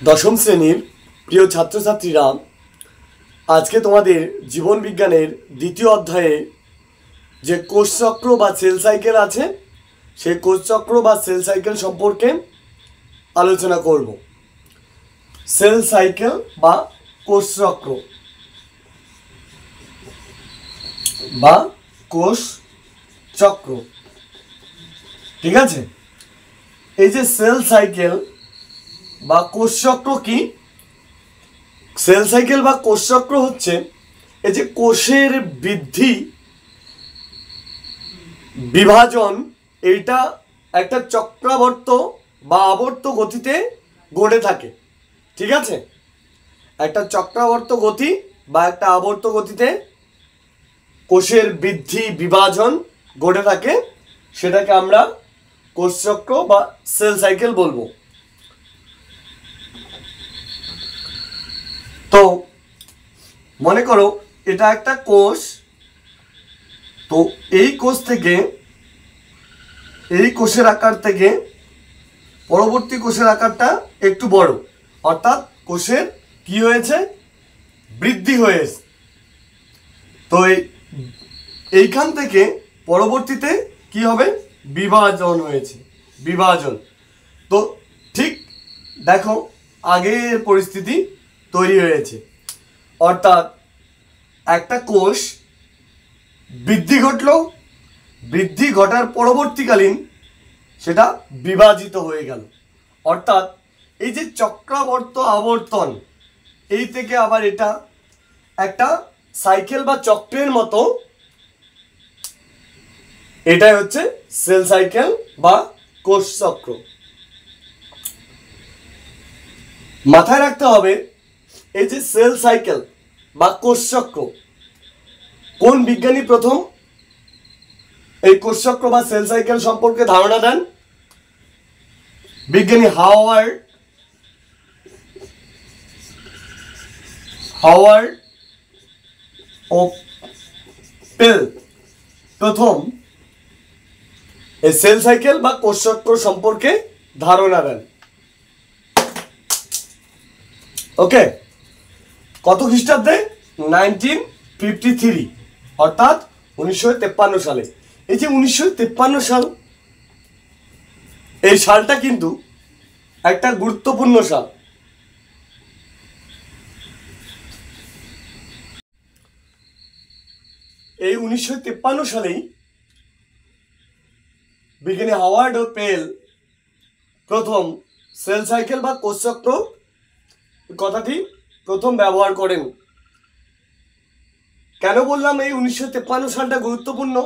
দশম শ্রেণীর প্রিয় ছাত্রছাত্রীরা, আজকে তোমাদের জীবন বিজ্ঞানের দ্বিতীয় অধ্যায়ে যে কোষ চক্র বা সেল সাইকেল আছে, সেই কোষ চক্র বা সেল সাইকেল সম্পর্কে আলোচনা করব। সেল সাইকেল বা কোষ চক্র বা কোষ চক্র, ঠিক আছে। এই যে সেল সাইকেল বা কোষ চক্র কি? সেল সাইকেল বা কোষ চক্র হচ্ছে এই যে কোষের বৃদ্ধি বিভাজন, এইটা একটা চক্রাবর্ত বা আবর্ত গতিতে গড়ে থাকে, ঠিক আছে। একটা চক্রাবর্ত গতি বা একটা আবর্ত গতিতে কোষের বৃদ্ধি বিভাজন গড়ে থাকে, সেটাকে আমরা কোষ চক্র বা সেল সাইকেল বলবো। তো মনে করো এটা একটা কোষ, তো এই কোষ থেকে, এই কোষের আকার থেকে পরবর্তী কোষের আকারটা একটু বড়, অর্থাৎ কোষের কি হয়েছে? বৃদ্ধি হয়েছে। তো এইখান থেকে পরবর্তীতে কি হবে? বিভাজন হয়েছে, বিভাজন। তো ঠিক দেখো আগের পরিস্থিতি তৈরি হয়েছে, অর্থাৎ একটা কোষ বৃদ্ধি ঘটলো, বৃদ্ধি ঘটার পরবর্তীকালীন সেটা বিভাজিত হয়ে গেল, অর্থাৎ এই যে চক্রাবর্ত আবর্তন, এই থেকে আবার এটা একটা সাইকেল বা চক্রের মতো, এটাই হচ্ছে সেল সাইকেল বা কোষ চক্র। মাথায় রাখতে হবে এই যে সেল সাইকেল বা কোষ চক্র, কোন বিজ্ঞানী প্রথম এই কোষ চক্র বা সেল সাইকেল সম্পর্কে ধারণা দেন? বিজ্ঞানী হাওয়ার্ড ও পেল প্রথম এই সেল সাইকেল বা কোষ চক্র সম্পর্কে ধারণা দেন। ওকে, কত খ্রিস্টাব্দে? 1953, অর্থাৎ 1953 সালে। এই যে 1953 সাল, এই সালটা কিন্তু একটা গুরুত্বপূর্ণ সাল। এই 1953 সালেই বিজ্ঞানী হাওয়ার্ড ও পেল প্রথম সেল সাইকেল বা কোষ চক্র কথাটি প্রথম ব্যবহার করেন। কেন বললাম এই 1953 সালটা গুরুত্বপূর্ণ?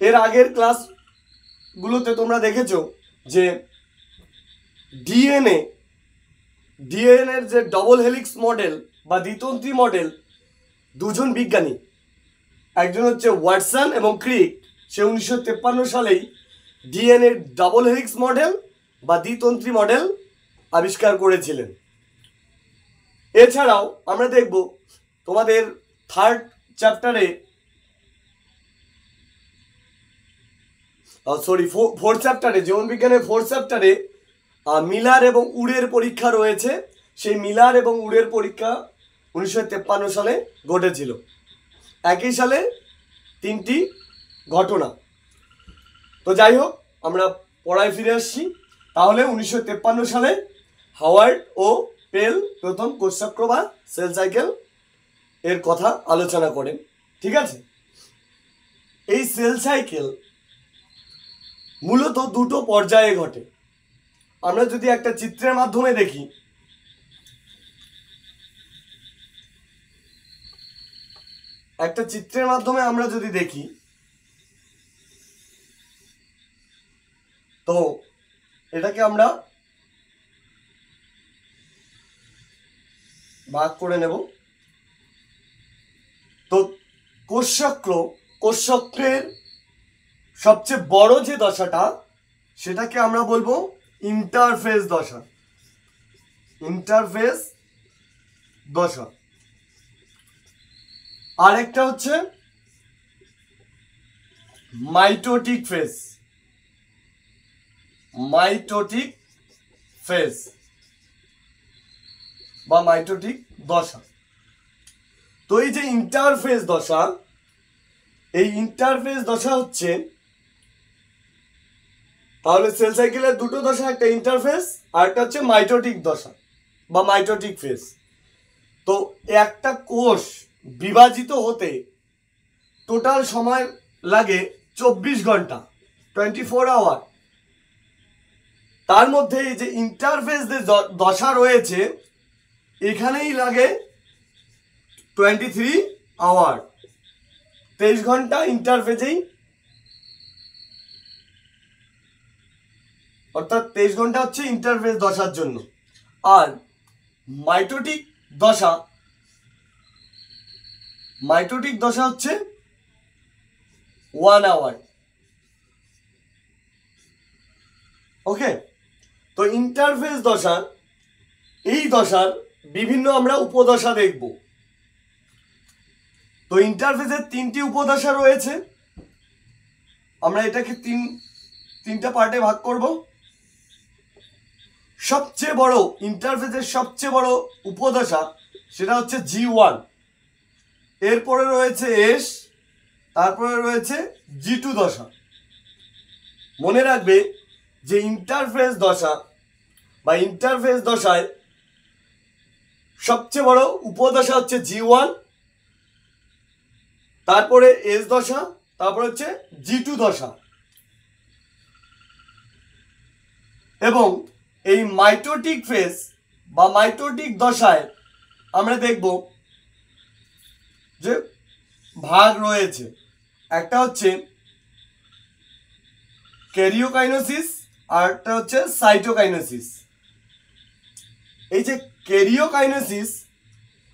এর আগের ক্লাসগুলোতে তোমরা দেখেছো যে ডিএনএর যে ডবল হেলিক্স মডেল বা দ্বিতন্ত্রী মডেল, দুজন বিজ্ঞানী, একজন হচ্ছে ওয়াটসন এবং ক্রিক, সে 1953 সালেই ডিএনএর ডবল হেলিক্স মডেল বা দ্বিতন্ত্রী মডেল আবিষ্কার করেছিলেন। এছাড়াও আমরা দেখব তোমাদের থার্ড চ্যাপ্টারে, ফোর্থ চ্যাপ্টারে, জীবন বিজ্ঞানের ফোর্থ চ্যাপ্টারে মিলার এবং উডের পরীক্ষা রয়েছে। সেই মিলার এবং উডের পরীক্ষা 1953 সালে ঘটেছিল। একই সালে তিনটি ঘটনা। তো যাই হোক, আমরা পড়ায় ফিরে আসছি। তাহলে 1953 সালে হাওয়ার্ড ও পেল প্রথম কোষ চক্র বা সেল সাইকেল এর কথা আলোচনা করেন, ঠিক আছে। এই সেল সাইকেল মূলত দুটো পর্যায়ে ঘটে। আমরা যদি একটা চিত্রের মাধ্যমে দেখি, আমরা যদি দেখি, তো এটাকে আমরা ভাগ করে নেব। তো কোষ চক্রের সবচেয়ে বড় যে দশাটা, সেটাকে আমরা বলবো ইন্টারফেজ দশা। ইন্টারফেজ দশা। আরেকটা হচ্ছে মাইটোটিক ফেজ। মাইটোটিক ফেজ বা মাইটোটিক দশা। তো এই যে ইন্টারফেজ দশা, এই ইন্টারফেজ দশা হচ্ছে, তাহলে সেল সাইকেলের দুটো দশা, একটা ইন্টারফেজ আর একটা হচ্ছে মাইটোটিক দশা বা মাইটোটিক ফেজ। তো একটা কোষ বিভাজিত হতে টোটাল সময় লাগে 24 ঘন্টা, 24 আওয়ার। তার মধ্যে এই যে ইন্টারফেজ দশা রয়েছে এখানেই লাগে 23 আওয়ার, 23 ঘন্টা ইন্টারফেজেই, অর্থাৎ 23 ঘন্টা হচ্ছে ইন্টারফেজ দশার জন্য। আর মাইটোটিক দশা, মাইটোটিক দশা হচ্ছে 1 আওয়ার। ওকে, তো ইন্টারফেজ দশা, এই দশার বিভিন্ন আমরা উপদশা দেখব। তো ইন্টারফেজের 3টি উপদশা রয়েছে, আমরা এটাকে তিনটা পার্টে ভাগ করব। সবচেয়ে বড় ইন্টারফেজের সবচেয়ে বড় উপদশা সেটা হচ্ছে G1, এরপরে রয়েছে S, তারপরে রয়েছে G2 দশা। মনে রাখবে যে ইন্টারফেজ দশা বা ইন্টারফেজ দশায় সবচেয়ে বড় উপদশা হচ্ছে G1, তারপরে S দশা, তারপরে হচ্ছে G2 দশা। এবং এই মাইটোটিক ফেজ বা মাইটোটিক দশায় আমরা দেখব যে ভাগ রয়েছে, একটা হচ্ছে ক্যারিওকাইনেসিস আর একটা হচ্ছে সাইটোকাইনেসিস। এই যে ক্যারিওকাইনেসিস,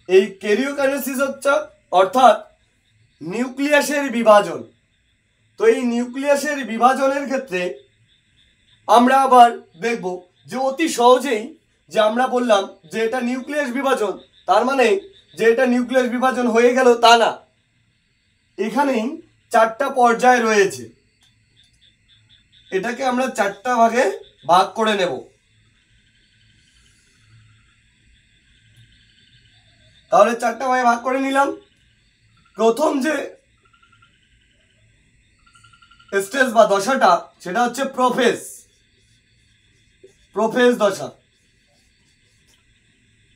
এই ক্যারিওকাইনেসিস হচ্ছে অর্থাৎ নিউক্লিয়াসের বিভাজন। তো এই নিউক্লিয়াসের বিভাজনের ক্ষেত্রে আমরা আবার দেখব যে অতি সহজেই যে আমরা বললাম যে এটা নিউক্লিয়াস বিভাজন, তার মানে যে এটা নিউক্লিয়াস বিভাজন হয়ে গেল তা না, এখানেই 4টা পর্যায় রয়েছে। এটাকে আমরা 4টা ভাগে ভাগ করে নেব। তাহলে 4টা ভাগে ভাগ করে নিলাম। প্রথম যে স্টেজ বা দশাটা সেটা হচ্ছে প্রোফেজ দশা।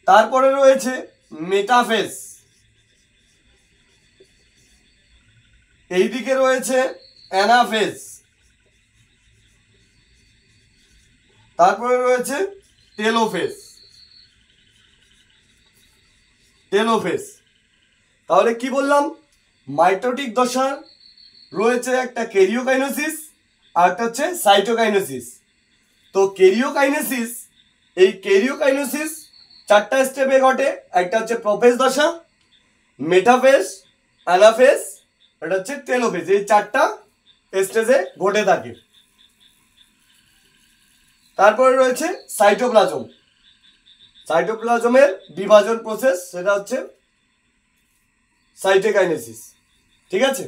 তারপরে রয়েছে মেটাফেজ, এইদিকে রয়েছে অ্যানাফেজ, তারপরে রয়েছে টেলোফেজ। তাহলে কি বললাম, মাইটোটিক দশার রয়েছে একটা ক্যারিওকাইনেসিস আর একটা হচ্ছে সাইটোকাইনেসিস। তো ক্যারিওকাইনেসিস, এই ক্যারিওকাইনেসিস 4টা স্টেপে ঘটে। একটা হচ্ছে প্রোফেজ দশা, মেটাফেজ, অ্যানাফেজ, এটা হচ্ছে টেলোফেজ। এই 4টা স্টেজে ঘটে থাকে। তারপরে রয়েছে সাইটোপ্লাজমের বিভাজন প্রসেস, সেটা হচ্ছে সাইটোকাইনেসিস। ঠিক আছে,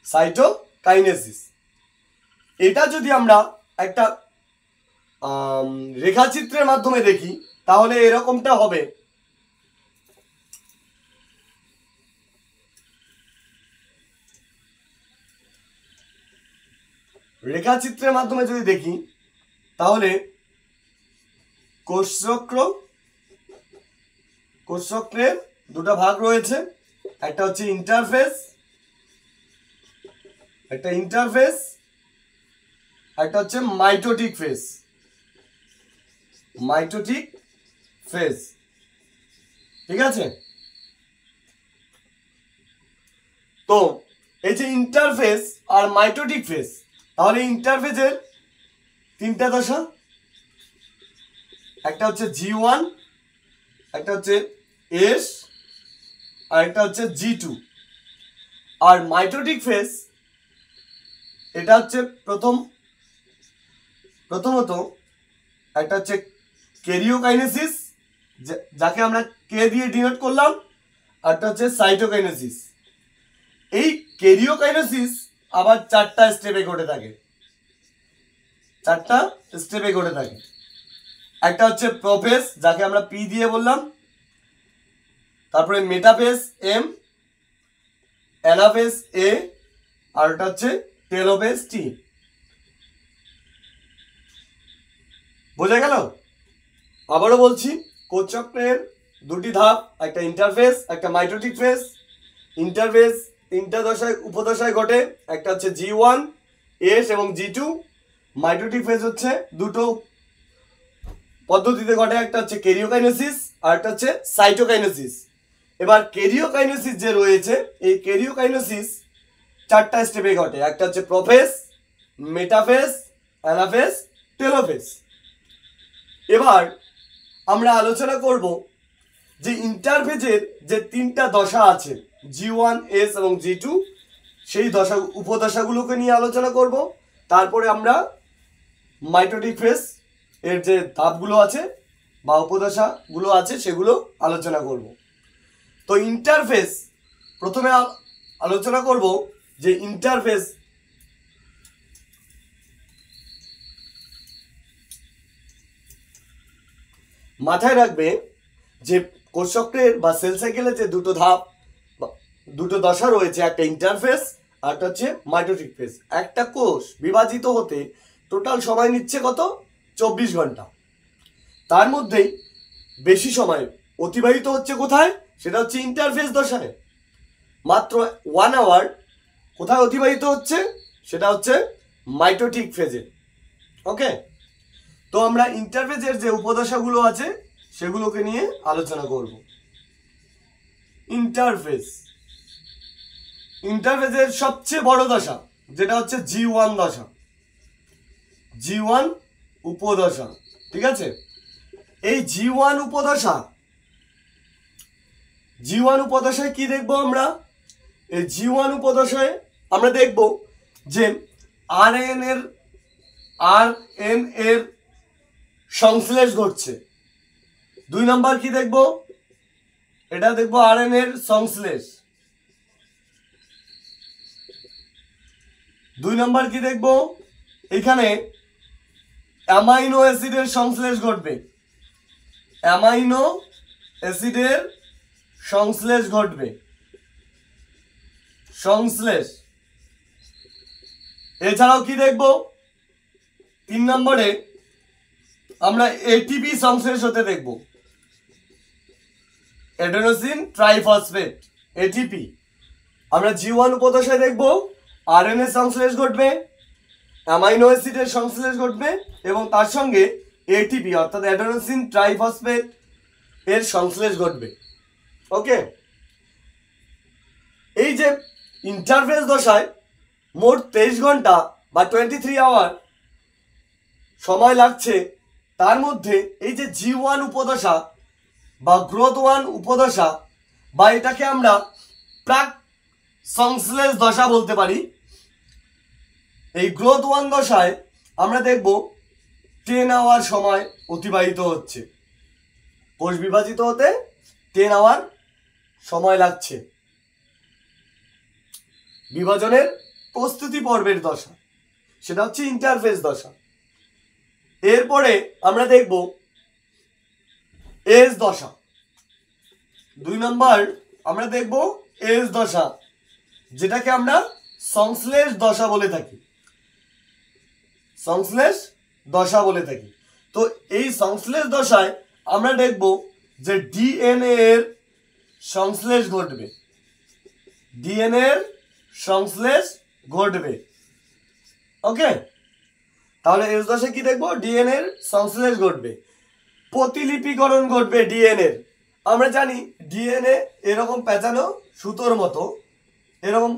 সাইটোকাইনেসিস। এটা যদি আমরা একটা রেখাচিত্রের মাধ্যমে দেখি তাহলে এরকমটা হবে। রেখাচিত্রের মাধ্যমে যদি দেখি তাহলে কোষচক্রের দুটো ভাগ রয়েছে, একটা হচ্ছে ইন্টারফেজ, একটা হচ্ছে মাইটোটিক ফেজ। ঠিক আছে, তো এই যে ইন্টারফেজ আর মাইটোটিক ফেজ, তাহলে ইন্টারফেজের 3টা দশা, একটা হচ্ছে G1, একটা হচ্ছে S আর একটা হচ্ছে G2। আর মাইটোটিক ফেজ এটা হচ্ছে প্রথমত একটা হচ্ছে ক্যারিওকাইনেসিস, যাকে আমরা কে দিয়ে ডিনোট করলাম, আর একটা হচ্ছে সাইটোকাইনেসিস। এই ক্যারিওকাইনেসিস আবার 4টা স্টেপে ঘটে থাকে। একটা হচ্ছে প্রোফেজ, যাকে আমরা পি দিয়ে বললাম, তারপরে মেটাফেজ এম, অ্যানাফেজ এ, আর ওটা হচ্ছে টেলোফেজ টি। বোঝা গেল? আবারও বলছি, কোষচক্রের দুটি ধাপ, একটা ইন্টারফেজ, একটা মাইটোটিক ফেজ। ইন্টারফেজ তিনটা দশায় উপদশায় ঘটে, একটা হচ্ছে G1 S এবং G2। মাইটোটিক ফেজ হচ্ছে দুটো পদ্ধতিতে ঘটে, একটা হচ্ছে ক্যারিওকাইনেসিস আর একটা হচ্ছে সাইটোকাইনেসিস। এবার ক্যারিওকাইনেসিস যে রয়েছে, এই ক্যারিওকাইনেসিস চারটা স্টেপে ঘটে, একটা হচ্ছে প্রোফেজ, মেটাফেজ, অ্যানাফেজ, টেলোফেজ। এবার আমরা আলোচনা করব যে ইন্টারফেজের যে তিনটা দশা আছে, G1 S এবং G2, সেই দশা উপদশাগুলোকে নিয়ে আলোচনা করব। তারপরে আমরা মাইটোটিক ফেজ এর যে ধাপগুলো আছে বা উপদশাগুলো আছে সেগুলো আলোচনা করব। তো ইন্টারফেজ প্রথমে আলোচনা করব যে ইন্টারফেজ মাথায় রাখবে যে কোষচক্রের বা সেল সাইকেলের যে দুটো ধাপ, দুটো দশা রয়েছে, একটা ইন্টারফেজ আর একটা হচ্ছে মাইটোটিক ফেজ। একটা কোষ বিভাজিত হতে টোটাল সময় নিচ্ছে কত? 24 ঘন্টা। তার মধ্যেই বেশি সময় অতিবাহিত হচ্ছে কোথায়? সেটা হচ্ছে ইন্টারফেজ দশায়। মাত্র 1 আওয়ার কোথায় অতিবাহিত হচ্ছে? সেটা হচ্ছে মাইটোটিক ফেজে। ওকে, তো আমরা ইন্টারফেজের যে উপদশাগুলো আছে সেগুলোকে নিয়ে আলোচনা করব। ইন্টারফেজের সবচেয়ে বড় দশা যেটা হচ্ছে G1 দশা, G1 উপদশা। ঠিক আছে, এই G1 উপদশায় কি দেখব আমরা? এই G1 উপদশায় আমরা দেখব যে আরএনএ এর সংশ্লেষ ঘটছে। 2 নম্বর কি দেখব? এটা দেখব আরএনএ এর সংশ্লেষ। 2 নম্বর কি দেখব? এখানে অ্যামাইনো অ্যাসিডের সংশ্লেষ ঘটবে, অ্যামাইনো অ্যাসিডের সংশ্লেষ ঘটবে, সংশ্লেষ। এছাড়াও কি দেখব? 3 নম্বরে আমরা এটিপি সংশ্লেষ হতে দেখব, অ্যাডেনোসিন ট্রাইফসফেট, এটিপি। আমরা G1 উপদশায় দেখব আরএনএ সংশ্লেষ ঘটবে, অ্যামাইনো অ্যাসিডের সংশ্লেষ ঘটবে এবং তার সঙ্গে এটিপি অর্থাৎ অ্যাডেনোসিন ট্রাইফসফেট এর সংশ্লেষ ঘটবে। ওকে, এই যে ইন্টারফেজ দশায় মোট 23 ঘন্টা বা 23 আওয়ার সময় লাগছে, তার মধ্যে এই যে G1 উপদশা বা গ্রোথ 1 উপদশা, বা এটাকে আমরা প্রাক সংশ্লেষ দশা বলতে পারি, এই গ্রোথ 1 দশায় আমরা দেখব 10 আওয়ার সময় অতিবাহিত হচ্ছে। কোষ বিভাজিত হতে 10 আওয়ার সময় লাগছে। বিভাজনের প্রস্তুতি পর্বের দশা, সেটা হচ্ছে ইন্টারফেজ দশা। এরপরে আমরা দেখব এস দশা। 2 নম্বর আমরা দেখব এস দশা, যেটাকে আমরা সংশ্লেষ দশা বলে থাকি, সংশ্লেষ দশা বলে থাকি। তো এই সংশ্লেষ দশায় আমরা দেখব যে ডিএনএ এর সংশ্লেষ ঘটবে, ডিএনএ এর সংশ্লেষ ঘটবে। ওকে, তাহলে এস দশায় কি দেখব? ডিএনএ এর সংশ্লেষ ঘটবে, প্রতিলিপিকরণ ঘটবে ডিএনএ। আমরা জানি ডিএনএ এরকম পেঁচানো সুতোর মতো, এরকম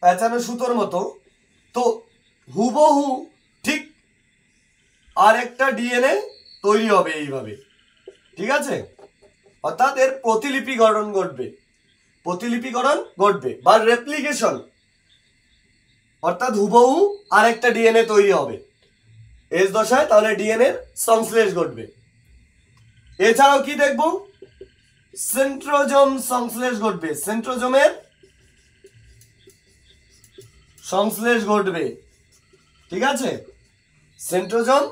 পেঁচানো সুতোর মতো। তো হুবহু ঠিক আর একটা ডিএনএ তৈরি হবে এইভাবে। ঠিক আছে, অর্থাৎ এর প্রতিলিপিকরণ ঘটবে, প্রতিলিপিকরণ ঘটবে বা রেপ্লিকেশন, অর্থাৎ হুবহু আর একটা ডিএনএ তৈরি হবে এস দশায়। তাহলে ডিএনএ এর সংশ্লেষ ঘটবে। এছাড়াও কি দেখব? সেন্ট্রোজোম সংশ্লেষ ঘটবে, সেন্ট্রোজোমের সংশ্লেষ ঘটবে। ঠিক আছে, সেন্ট্রোজোম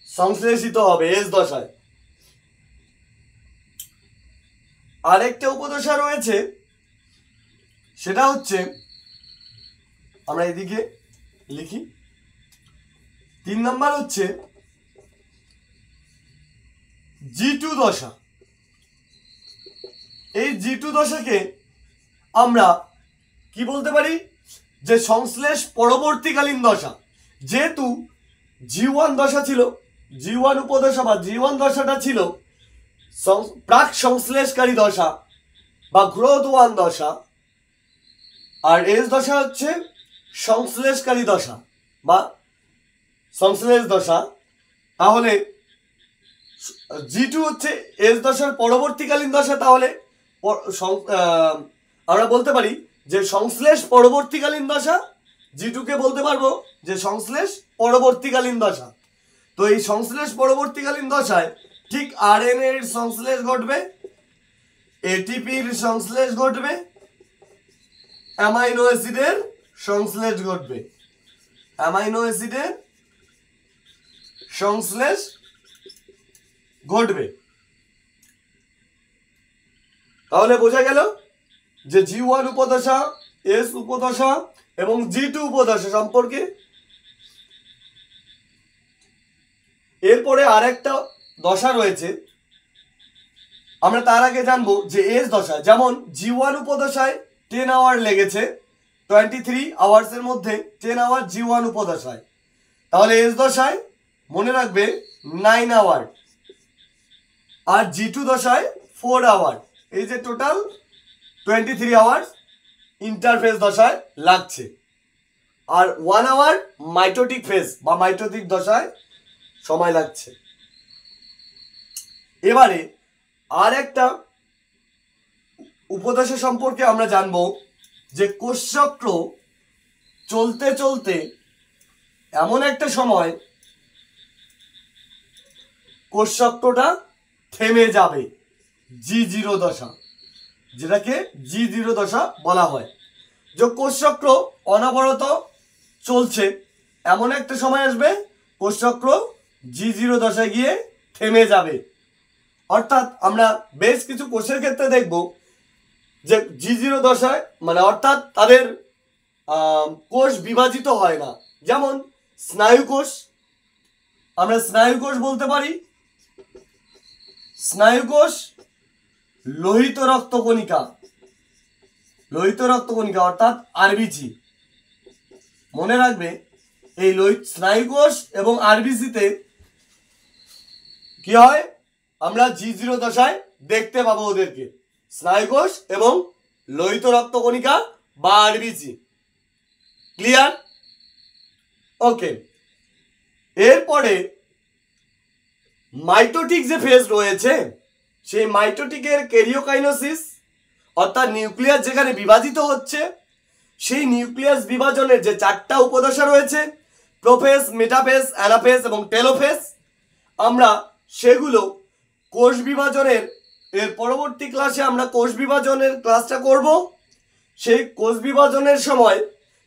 সংশ্লেষিত হবে এস দশায়। আরেকটা উপদশা রয়েছে, সেটা হচ্ছে, আমরা এদিকে লিখি, 3 নম্বর হচ্ছে G2 দশা। এই G2 দশাকে আমরা কি বলতে পারি, যে সংশ্লেষ পরবর্তীকালীন দশা। যেহেতু G1 দশা ছিল, G1 উপদশা বা G1 দশাটা ছিল প্রাক সংশ্লেষকারী দশা বা গ্রোথ 1 দশা, আর এস দশা হচ্ছে সংশ্লেষকারী দশা বা সংশ্লেষ দশা। তাহলে G2 হচ্ছে এস দশার পরবর্তীকালীন দশা। তাহলে আমরা বলতে পারি যে সংশ্লেষ পরবর্তীকালীন দশা, G2 কে বলতে পারবো যে সংশ্লেষ পরবর্তীকালীন দশা। তো এই সংশ্লেষ পরবর্তীকালীন দশায় ঠিক আরএনএ এর সংশ্লেষ ঘটবে, এটিপির সংশ্লেষ ঘটবে, অ্যামাইনো অ্যাসিডের সংশ্লেষ ঘটবে, অ্যামাইনো অ্যাসিডের সংশ্লেষ ঘটবে। তাহলে বোঝা গেল যে G1 উপদশা, এস উপদশা এবং G2 উপদশা সম্পর্কে। এরপরে আরেকটা দশা রয়েছে, আমরা তার আগে জানবো যে এস দশা। যেমন G1 উপদশায় 10 আওয়ার লেগেছে, 23 আওয়ার্সের মধ্যে 10 আওয়ার G1 উপদশায়। তাহলে এস দশায় মনে রাখবে 9 আওয়ার, আর G2 দশায় 4 আওয়ার। এই যে টোটাল 23 আওয়ার্স ইন্টারফেস দশায় লাগছে, আর 1 আওয়ার মাইটোটিক ফেজ বা মাইটোটিক দশায় সময় লাগছে। এবারে আর একটা উপদশা সম্পর্কে আমরা জানবো, যে কোষচক্র চলতে চলতে এমন একটা সময় কোষচক্রটা থেমে যাবে, G0 দশা, যেটাকে G0 দশা বলা হয়। যে কোষচক্র অনবরত চলছে, এমন একটা সময় আসবে কোষচক্র G0 দশায় গিয়ে থেমে যাবে। অর্থাৎ আমরা বেশ কিছু কোষের ক্ষেত্রে দেখব যে G0 দশায়, মানে অর্থাৎ তাদের কোষ বিভাজিত হয় না। যেমন স্নায়ু কোষ, আমরা স্নায়ু কোষ বলতে পারি, স্নায়ু কোষ, লোহিত রক্তকণিকা, লোহিত রক্তকণিকা অর্থাৎ আরবিসি। মনে রাখবে এই স্নায়ু কোষ এবং আরবিসিতে কি হয়, আমরা G0 দশায় দেখতে পাবো ওদেরকে, স্নায়ু কোষ এবং লোহিত রক্তকণিকা বা আরবিসি। ক্লিয়ার? ওকে। এরপরে মাইটোটিক যে ফেজ রয়েছে, সেই মাইটোটিকের ক্যারিওকাইনোসিস অর্থাৎ নিউক্লিয়াস যেখানে বিভাজিত হচ্ছে, সেই নিউক্লিয়াস বিভাজনের যে 4টা উপদশা রয়েছে, প্রোফেজ, মেটাফেজ, অ্যানাফেজ এবং টেলোফেজ, আমরা সেগুলো কোষ বিভাজনের এর পরবর্তী ক্লাসে আমরা কোষ বিভাজনের ক্লাসটা করব। সেই কোষ বিভাজনের সময়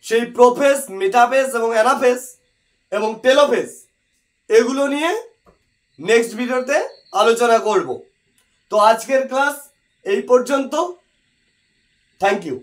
সেই প্রোফেজ, মেটাফেজ এবং অ্যানাফেজ এবং টেলোফেজ এগুলো নিয়ে নেক্সট ভিডিওতে আলোচনা করব। তো আজকের ক্লাস এই পর্যন্ত। Thank you.